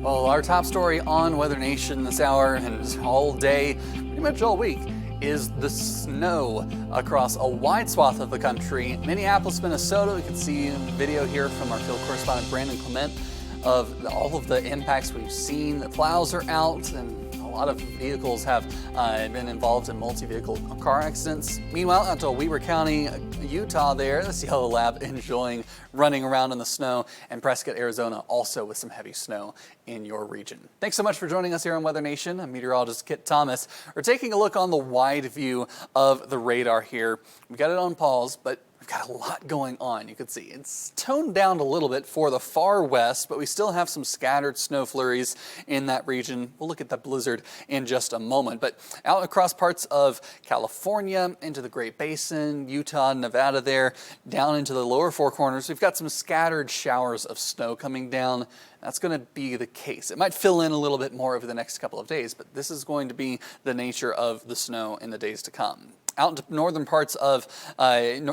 Well, our top story on Weather Nation this hour and all day, pretty much all week, is the snow across a wide swath of the country. Minneapolis, Minnesota, we can see a video here from our field correspondent Brandon Clement of all of the impacts we've seen. The plows are out and a lot of vehicles have been involved in multi-vehicle car accidents. Meanwhile, out to Weber County, Utah there, the Yellow Lab enjoying running around in the snow, and Prescott, Arizona also with some heavy snow in your region. Thanks so much for joining us here on Weather Nation. I'm meteorologist Kit Thomas. We're taking a look on the wide view of the radar here. We've got it on pause, but we've got a lot going on. You can see it's toned down a little bit for the far west, but we still have some scattered snow flurries in that region. We'll look at that blizzard in just a moment. But out across parts of California, into the Great Basin, Utah, Nevada there, down into the lower four corners, we've got some scattered showers of snow coming down. That's going to be the case. It might fill in a little bit more over the next couple of days, but this is going to be the nature of the snow in the days to come. Out into northern parts of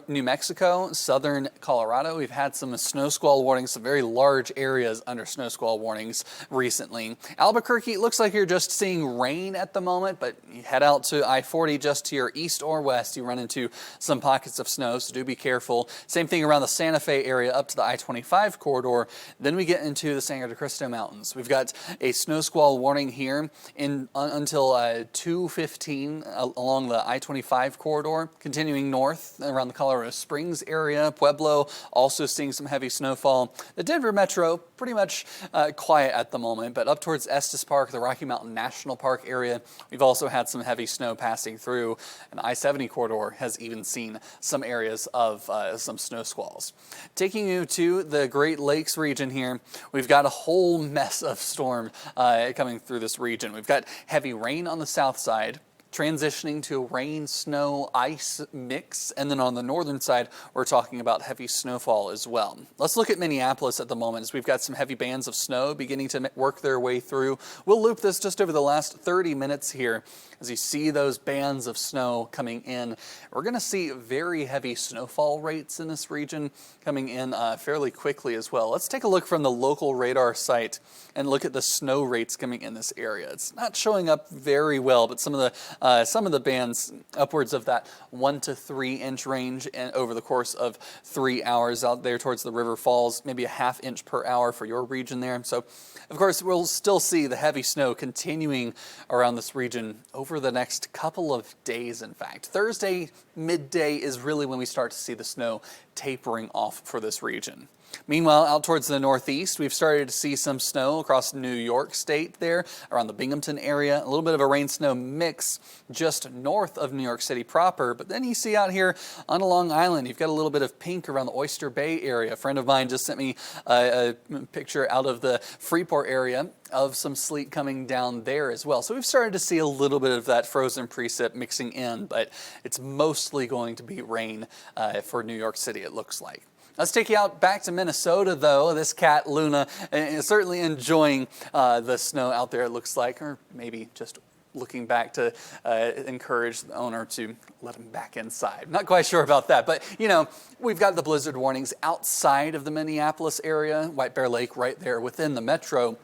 New Mexico, southern Colorado, we've had some snow squall warnings, some very large areas under snow squall warnings recently. Albuquerque, it looks like you're just seeing rain at the moment, but you head out to I-40 just to your east or west, you run into some pockets of snow, so do be careful. Same thing around the Santa Fe area up to the I-25 corridor. Then we get into the Sangre de Cristo Mountains. We've got a snow squall warning here until 2:15 along the I-25 corridor. Continuing north around the Colorado Springs area, Pueblo also seeing some heavy snowfall. The Denver metro pretty much quiet at the moment, but up towards Estes Park, the Rocky Mountain National Park area, we've also had some heavy snow passing through, and the I-70 corridor has even seen some areas of some snow squalls. Taking you to the Great Lakes region here, we've got a whole mess of storm coming through this region. We've got heavy rain on the south side, transitioning to a rain, snow, ice mix. And then on the northern side, we're talking about heavy snowfall as well. Let's look at Minneapolis at the moment, as we've got some heavy bands of snow beginning to work their way through. We'll loop this just over the last 30 minutes here as you see those bands of snow coming in. We're going to see very heavy snowfall rates in this region coming in fairly quickly as well. Let's take a look from the local radar site and look at the snow rates coming in this area. It's not showing up very well, but some of the bands upwards of that 1 to 3 inch range and over the course of 3 hours out there towards the River Falls, maybe a ½ inch per hour for your region there. So, of course, we'll still see the heavy snow continuing around this region over the next couple of days, in fact. Thursday midday is really when we start to see the snow tapering off for this region. Meanwhile, out towards the northeast, we've started to see some snow across New York State there, around the Binghamton area. A little bit of a rain-snow mix just north of New York City proper. But then you see out here on Long Island, you've got a little bit of pink around the Oyster Bay area. A friend of mine just sent me a picture out of the Freeport area of some sleet coming down there as well. So we've started to see a little bit of that frozen precip mixing in, but it's mostly going to be rain for New York City, it looks like. Let's take you out back to Minnesota, though. This cat, Luna, is certainly enjoying the snow out there, it looks like, or maybe just looking back to encourage the owner to let him back inside. Not quite sure about that, but, you know, we've got the blizzard warnings outside of the Minneapolis area, White Bear Lake right there within the metro.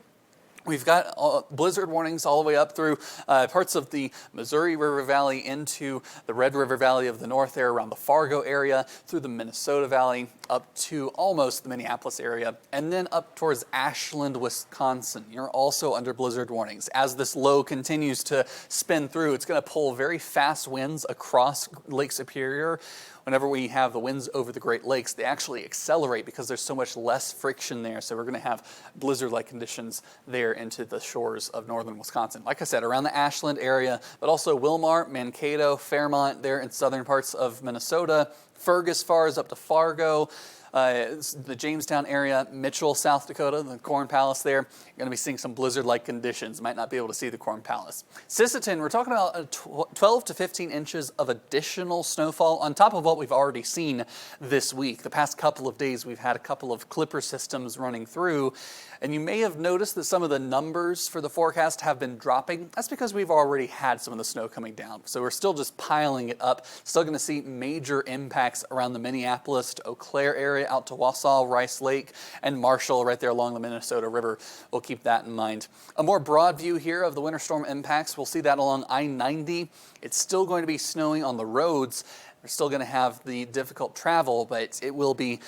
We've got blizzard warnings all the way up through parts of the Missouri River Valley into the Red River Valley of the north there around the Fargo area, through the Minnesota Valley, up to almost the Minneapolis area, and then up towards Ashland, Wisconsin. You're also under blizzard warnings. As this low continues to spin through, it's going to pull very fast winds across Lake Superior. Whenever we have the winds over the Great Lakes, they actually accelerate because there's so much less friction there. So we're going to have blizzard-like conditions there into the shores of northern Wisconsin. Like I said, around the Ashland area, but also Wilmar, Mankato, Fairmont there in southern parts of Minnesota, Fergus far as up to Fargo, the Jamestown area, Mitchell, South Dakota, the Corn Palace there. You're going to be seeing some blizzard-like conditions. Might not be able to see the Corn Palace. Sisseton, we're talking about 12 to 15 inches of additional snowfall on top of what we've already seen this week. The past couple of days, we've had a couple of clipper systems running through, and you may have noticed that some of the numbers for the forecast have been dropping. That's because we've already had some of the snow coming down. So we're still just piling it up. Still going to see major impacts around the Minneapolis to Eau Claire area. area out to Wausau, Rice Lake, and Marshall right there along the Minnesota River. We'll keep that in mind. A more broad view here of the winter storm impacts. We'll see that along I-90. It's still going to be snowing on the roads. We're still going to have the difficult travel, but it will be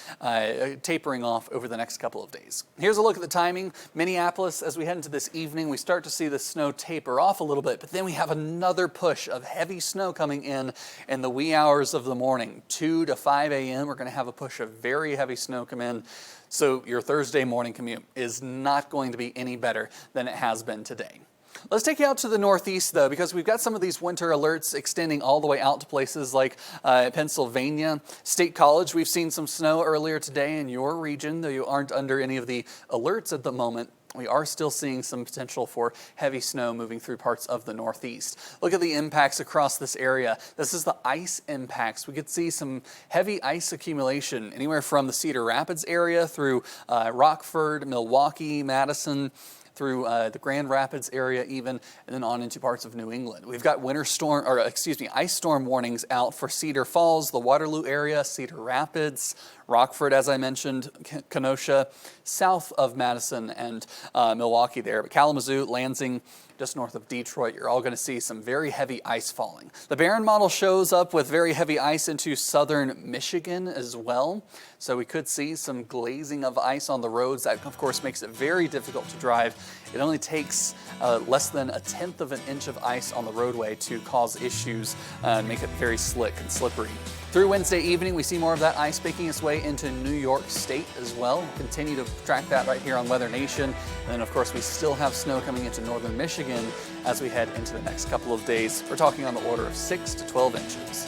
tapering off over the next couple of days. Here's a look at the timing. Minneapolis, as we head into this evening, we start to see the snow taper off a little bit, but then we have another push of heavy snow coming in the wee hours of the morning. 2 to 5 a.m., we're going to have a push of very heavy snow come in. So your Thursday morning commute is not going to be any better than it has been today. Let's take you out to the northeast, though, because we've got some of these winter alerts extending all the way out to places like Pennsylvania. State College, we've seen some snow earlier today in your region, though you aren't under any of the alerts at the moment. We are still seeing some potential for heavy snow moving through parts of the northeast. Look at the impacts across this area. This is the ice impacts. We could see some heavy ice accumulation anywhere from the Cedar Rapids area through Rockford, Milwaukee, Madison, through the Grand Rapids area even, and then on into parts of New England. We've got ice storm warnings out for Cedar Falls, the Waterloo area, Cedar Rapids, Rockford, as I mentioned, Kenosha, south of Madison and Milwaukee there. But Kalamazoo, Lansing, just north of Detroit, you're all going to see some very heavy ice falling. The Barron model shows up with very heavy ice into southern Michigan as well. So we could see some glazing of ice on the roads. That, of course, makes it very difficult to drive. It only takes less than 1/10 of an inch of ice on the roadway to cause issues and make it very slick and slippery. Through Wednesday evening, we see more of that ice making its way into New York State as well. We'll continue to track that right here on Weather Nation. And then, of course, we still have snow coming into northern Michigan as we head into the next couple of days. We're talking on the order of 6 to 12 inches.